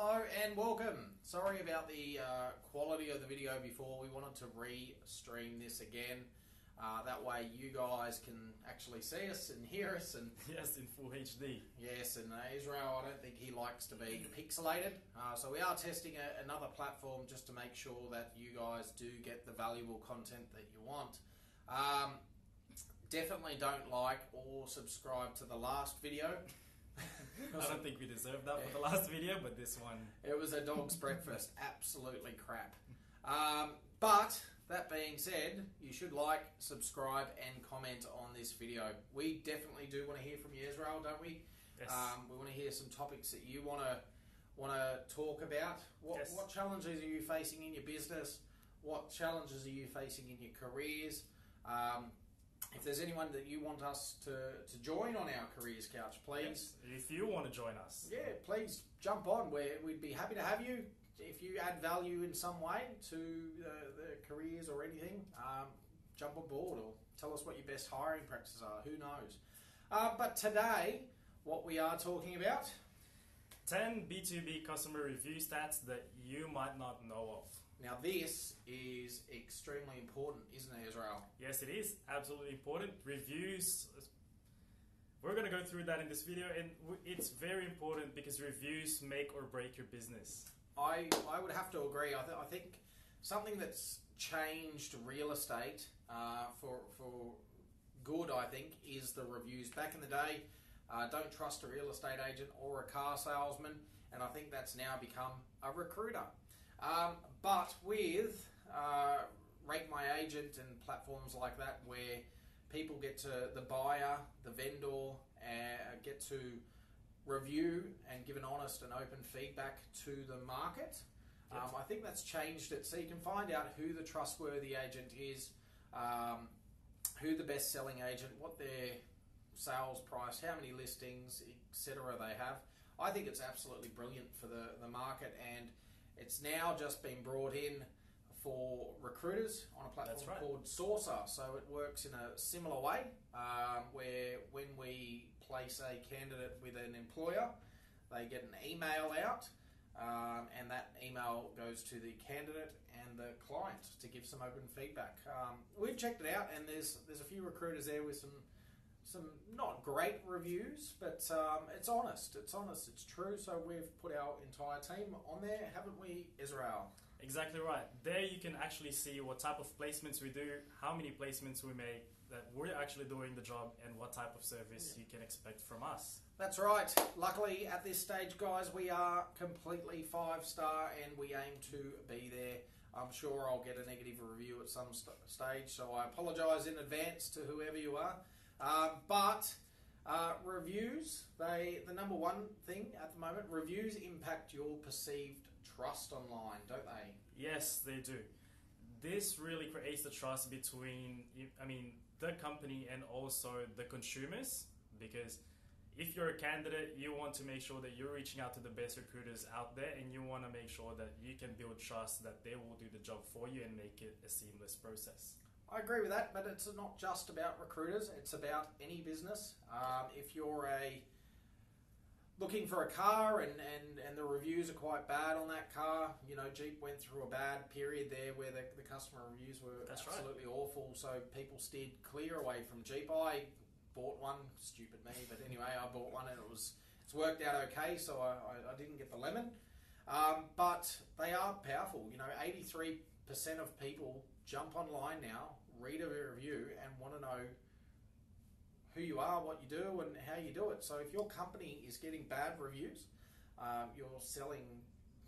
Hello and welcome. Sorry about the quality of the video before. We wanted to re-stream this again. That way you guys can actually see us and hear us. And yes, in full HD. Yes, and Ezrael, I don't think he likes to be pixelated. So we are testing another platform just to make sure that you guys do get the valuable content that you want. Definitely don't like or subscribe to the last video. I don't think we deserved that for the last video, but this one... It was a dog's breakfast. Absolutely crap. But, that being said, you should like, subscribe and comment on this video. We definitely do want to hear from you, Ezrael, don't we? Yes. We want to hear some topics that you want to talk about. What challenges are you facing in your business? What challenges are you facing in your careers? If there's anyone that you want us to join on our Careers Couch, please. Yes. If you want to join us. Yeah, please jump on. We'd be happy to have you. If you add value in some way to the careers or anything, jump on board or tell us what your best hiring practices are. Who knows? But today, what we are talking about... 10 B2B customer review stats that you might not know of. Now this is extremely important, isn't it, Ezrael? Yes, it is. Absolutely important. Reviews, we're going to go through that in this video, and it's very important because reviews make or break your business. I would have to agree. I think something that's changed real estate for good, I think, is the reviews. Back in the day, don't trust a real estate agent or a car salesman, and I think that's now become a recruiter. But with Rate My Agent and platforms like that, where people get to, the buyer, the vendor, get to review and give an honest and open feedback to the market. Yes. I think that's changed it, so you can find out who the trustworthy agent is, who the best selling agent, what their sales price, how many listings, etc. they have. I think it's absolutely brilliant for the market, and it's now just been brought in for recruiters on a platform called Sourcr. So it works in a similar way, where when we place a candidate with an employer, they get an email out, and that email goes to the candidate and the client to give some open feedback. We've checked it out, and there's a few recruiters there with some not great reviews, but it's honest, it's true, so we've put our entire team on there, haven't we, Ezrael? Exactly right. There you can actually see what type of placements we do, how many placements we make, that we're actually doing the job, and what type of service you can expect from us. That's right. Luckily, at this stage, guys, we are completely 5-star, and we aim to be there. I'm sure I'll get a negative review at some stage, so I apologise in advance to whoever you are. But reviews, the number one thing at the moment, reviews impact your perceived trust online, don't they? Yes, they do. This really creates the trust between, the company and also the consumers, because if you're a candidate, you want to make sure that you're reaching out to the best recruiters out there, and you want to make sure that you can build trust that they will do the job for you and make it a seamless process. I agree with that, but it's not just about recruiters, it's about any business. If you're looking for a car and the reviews are quite bad on that car, Jeep went through a bad period there where the customer reviews were absolutely awful, so people steered clear away from Jeep. I bought one, stupid me, but anyway, I bought one and it's worked out okay, so I didn't get the lemon. But they are powerful. 83% of people jump online now, read a review, and want to know who you are, what you do, and how you do it. So if your company is getting bad reviews, you're selling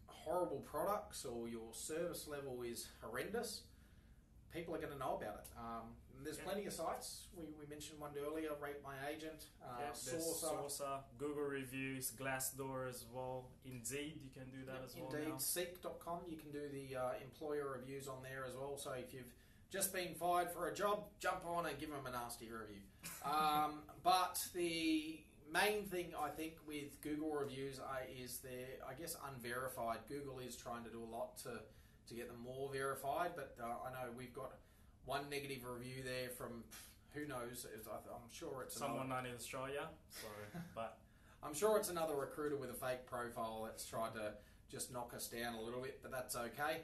horrible products, or your service level is horrendous, people are going to know about it. There's plenty of sites. We mentioned one earlier, Rate My Agent, Sourcr, Google Reviews, Glassdoor as well. Indeed, you can do that as well. Indeed, Seek.com, you can do the employer reviews on there as well. So if you've just been fired for a job, jump on and give them a nasty review. But the main thing I think with Google reviews is they're, unverified. Google is trying to do a lot to get them more verified, but I know we've got one negative review there from who knows. I'm sure it's someone not in Australia. So, but I'm sure it's another recruiter with a fake profile that's tried to just knock us down a little bit, but that's okay.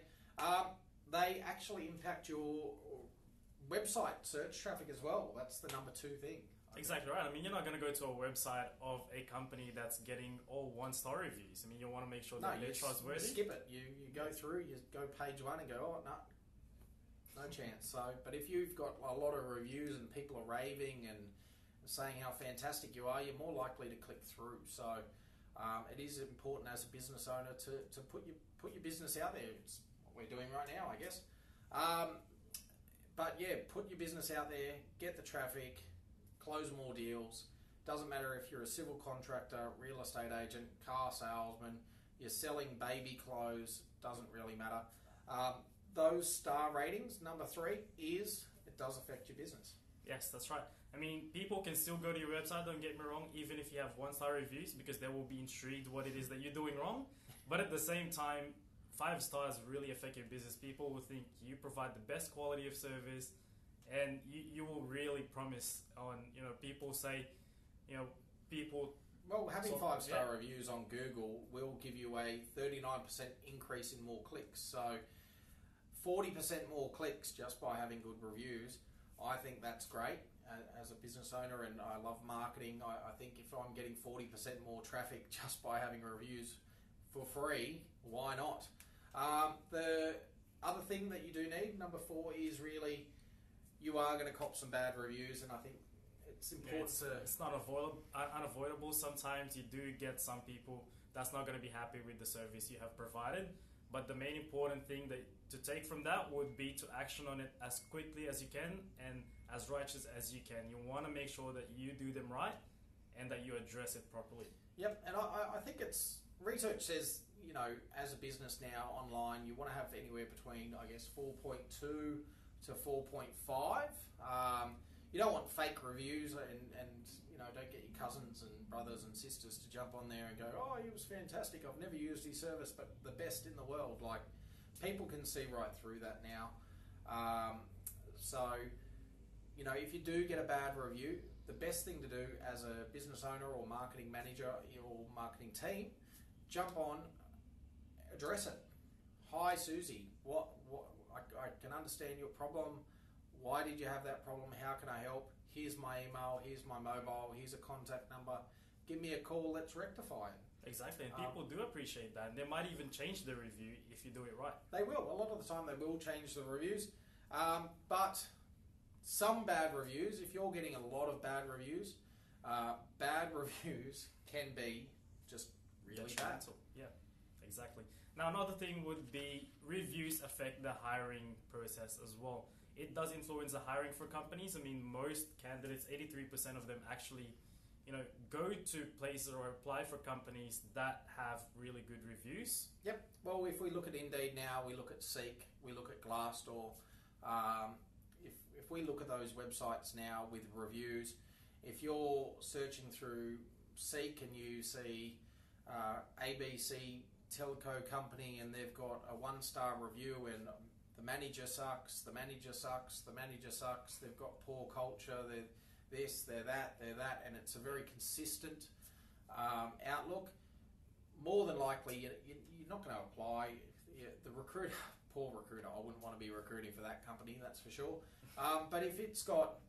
They actually impact your website search traffic as well. That's the number 2 thing. Exactly right. I mean, you're not going to go to a website of a company that's getting all 1-star reviews. I mean, you want to make sure that they're trustworthy. You skip it. You go through, you go page 1 and go, oh, no chance. So, but if you've got a lot of reviews and people are raving and saying how fantastic you are, you're more likely to click through. So, it is important as a business owner to put your business out there. It's what we're doing right now, I guess. But yeah, put your business out there, get the traffic, close more deals. Doesn't matter if you're a civil contractor, real estate agent, car salesman, you're selling baby clothes, doesn't really matter. Those star ratings, number 3, is it does affect your business. Yes, that's right. I mean, people can still go to your website, don't get me wrong, even if you have 1-star reviews, because they will be intrigued what it is that you're doing wrong. But at the same time, 5 stars really affect your business. People will think you provide the best quality of service, and you will really promise on, people say, people... Well, having 5-star reviews on Google will give you a 39% increase in more clicks. So 40% more clicks just by having good reviews. I think that's great as a business owner, and I love marketing. I think if I'm getting 40% more traffic just by having reviews for free, why not? The other thing that you do need, number 4, is really you are going to cop some bad reviews, and I think it's important it's not unavoidable. Sometimes you do get some people that's not going to be happy with the service you have provided. But the main important thing to take from that would be to action on it as quickly as you can and as righteous as you can. You want to make sure that you do them right and that you address it properly. Yep, and I think research says, as a business now online, you want to have anywhere between, I guess, 4.2 to 4.5. You don't want fake reviews and don't get your cousins and brothers and sisters to jump on there and go, oh, he was fantastic, I've never used his service, but the best in the world. Like, people can see right through that now. So, if you do get a bad review, the best thing to do as a business owner or marketing manager or marketing team, jump on, address it. Hi, Susie, I can understand your problem. Why did you have that problem? How can I help? Here's my email, here's my mobile, here's a contact number. Give me a call, let's rectify it. Exactly, and people do appreciate that. And they might even change the review if you do it right. They will. A lot of the time they will change the reviews. But some bad reviews, if you're getting a lot of bad reviews can be just really bad. Yeah, exactly. Now, another thing would be reviews affect the hiring process as well. It does influence the hiring for companies. I mean, most candidates, 83% of them actually, go to places or apply for companies that have really good reviews. Yep. Well, if we look at Indeed now, we look at Seek, we look at Glassdoor. If we look at those websites now with reviews, if you're searching through Seek and you see ABC telco company and they've got a 1-star review and the manager sucks, the manager sucks, the manager sucks, they've got poor culture, they're this, they're that, and it's a very consistent outlook, more than likely you're not going to apply. The recruiter, poor recruiter, I wouldn't want to be recruiting for that company, that's for sure. But if it's got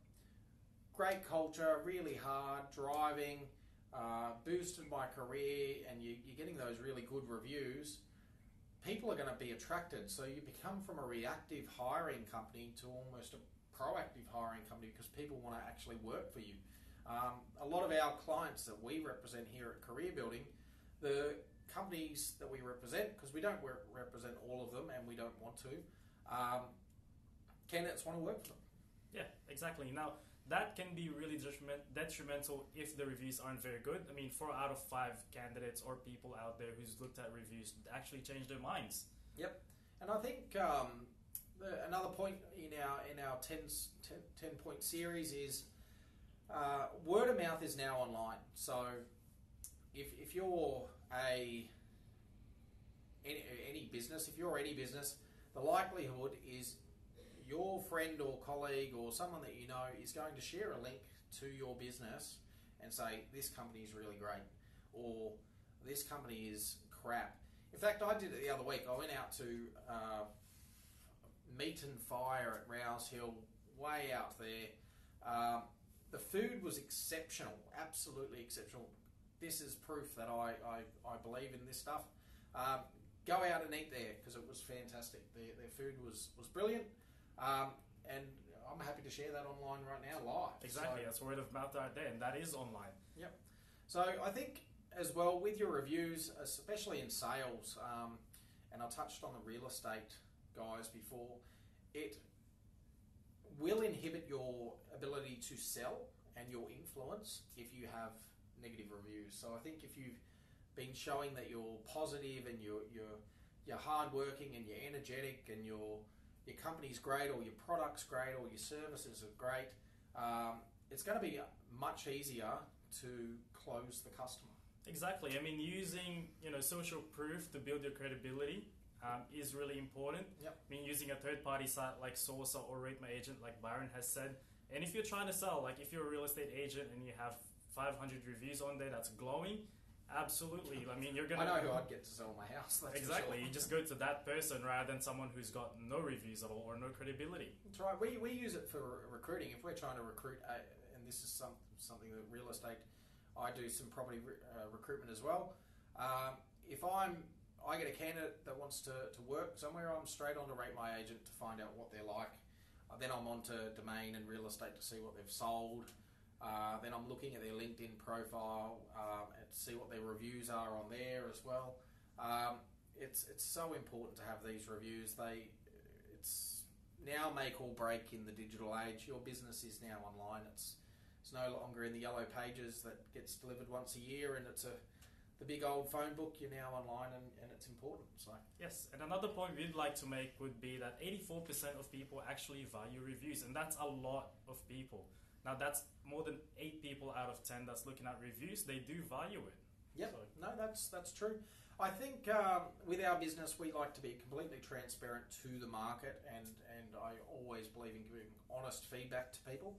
great culture, really hard, driving, boosted my career, and you're getting those really good reviews, people are going to be attracted. So you become from a reactive hiring company to almost a proactive hiring company because people want to actually work for you. A lot of our clients that we represent here at Career Building, the companies that we represent, because we don't represent all of them and we don't want to, candidates want to work for them. Yeah, exactly. Now, that can be really detrimental if the reviews aren't very good. I mean, 4 out of 5 candidates or people out there who's looked at reviews actually change their minds. Yep. And I think another point in our 10-point series is word of mouth is now online. So if you're any business, the likelihood is your friend or colleague or someone that you know is going to share a link to your business and say, this company is really great or this company is crap. In fact, I did it the other week. I went out to Meat and Fire at Rouse Hill, way out there. The food was exceptional, absolutely exceptional. This is proof that I believe in this stuff. Go out and eat there because it was fantastic. Their food was brilliant, and I'm happy to share that online right now live. Exactly, that's word of mouth right there, and that is online. Yep. So I think as well with your reviews, especially in sales, and I touched on the real estate guys before, it will inhibit your ability to sell and your influence if you have negative reviews. So I think if you've been showing that you're positive and you're hardworking and you're energetic and your company's great or your product's great or your services are great, it's going to be much easier to close the customer. Exactly. I mean, using social proof to build your credibility is really important. Yep. I mean, using a third-party site like Sourcr or Rate My Agent, like Byron has said. And if you're trying to sell, like if you're a real estate agent and you have 500 reviews on there that's glowing, absolutely. I mean, you're gonna. I know who I'd get to sell my house. That's exactly. For sure. You just go to that person rather than someone who's got no reviews at all or no credibility. That's right. We use it for recruiting. If we're trying to recruit, and this is something that real estate, I do some property recruitment as well. If I get a candidate that wants to work somewhere, I'm straight on to Rate My Agent to find out what they're like. Then I'm on to Domain and Real Estate to see what they've sold. Then I'm looking at their LinkedIn profile and to see what their reviews are on there as well. It's so important to have these reviews. It's now make or break in the digital age. Your business is now online. It's no longer in the yellow pages that gets delivered once a year, and it's the big old phone book. You're now online, and it's important. So yes, and another point we'd like to make would be that 84% of people actually value reviews, and that's a lot of people. Now that's more than 8 people out of 10 that's looking at reviews. They do value it. Yep. So. No, that's true. I think with our business, we like to be completely transparent to the market, and I always believe in giving honest feedback to people.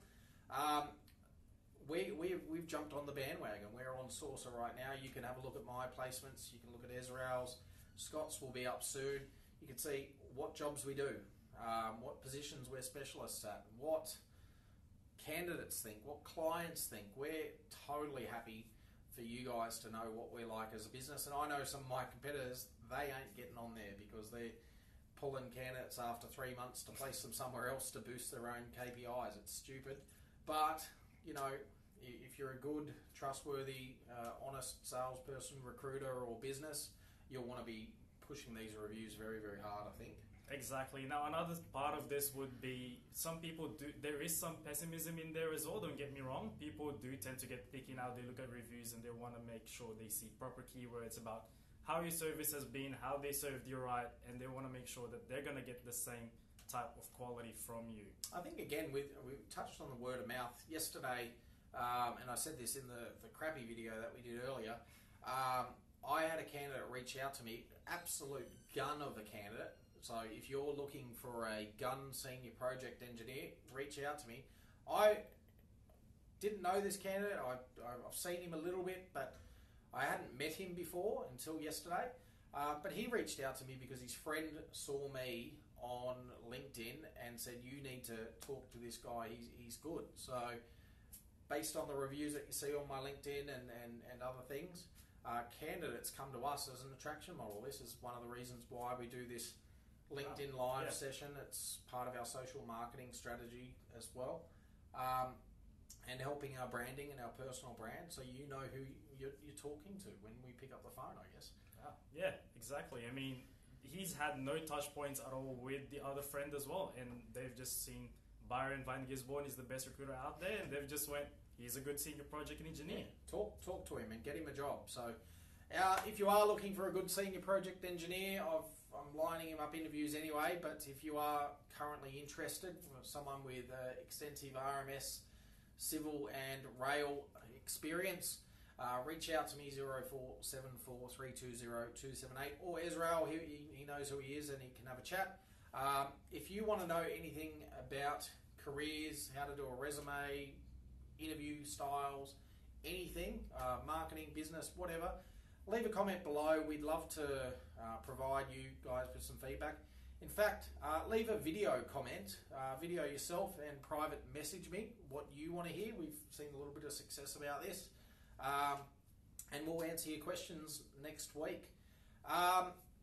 We've jumped on the bandwagon. We're on Sourcr right now. You can have a look at my placements. You can look at Ezrael's. Scott's will be up soon. You can see what jobs we do, what positions we're specialists at, what candidates think, what clients think. We're totally happy for you guys to know what we're like as a business. And I know some of my competitors, they ain't getting on there because they're pulling candidates after 3 months to place them somewhere else to boost their own KPIs. It's stupid. But, if you're a good, trustworthy, honest salesperson, recruiter or business, you'll want to be pushing these reviews very, very hard, I think. Exactly. Now, another part of this would be some people there is some pessimism in there as well, don't get me wrong. People do tend to get picky now. They look at reviews and they want to make sure they see proper keywords about how your service has been, how they served you right, and they want to make sure that they're going to get the same type of quality from you. I think, again, we touched on the word of mouth yesterday, and I said this in the crappy video that we did earlier. I had a candidate reach out to me, absolute gun of a candidate. So if you're looking for a gun senior project engineer, reach out to me. I didn't know this candidate. I've seen him a little bit, but I hadn't met him before until yesterday. But he reached out to me because his friend saw me on LinkedIn and said, you need to talk to this guy, he's good. So based on the reviews that you see on my LinkedIn and other things, candidates come to us as an attraction model. This is one of the reasons why we do this LinkedIn live session. It's part of our social marketing strategy as well, and helping our branding and our personal brand, so you know who you're talking to when we pick up the phone, I guess. Yeah, exactly. I mean, he's had no touch points at all with the other friend as well, and they've just seen Byron Van Gisborne is the best recruiter out there, and they've just went, he's a good senior project engineer. Yeah. Talk to him and get him a job. So if you are looking for a good senior project engineer, I'm lining him up interviews anyway, but if you are currently interested, someone with extensive RMS, civil and rail experience, reach out to me, 0474 320 278, or Ezrael, he knows who he is and he can have a chat. If you want to know anything about careers, how to do a resume, interview styles, anything, marketing, business, whatever, leave a comment below. We'd love to provide you guys with some feedback. In fact, leave a video comment, video yourself and private message me what you want to hear. We've seen a little bit of success about this. And we'll answer your questions next week.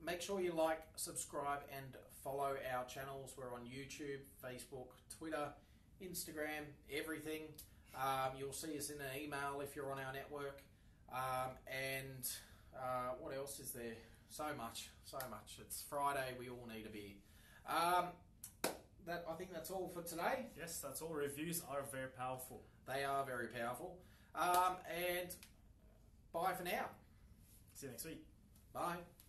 Make sure you like, subscribe and follow our channels. We're on YouTube, Facebook, Twitter, Instagram, everything. You'll see us in an email if you're on our network. And what else is there? So much. It's Friday. We all need a beer. I think that's all for today. Yes, that's all. Reviews are very powerful. They are very powerful. And bye for now. See you next week. Bye.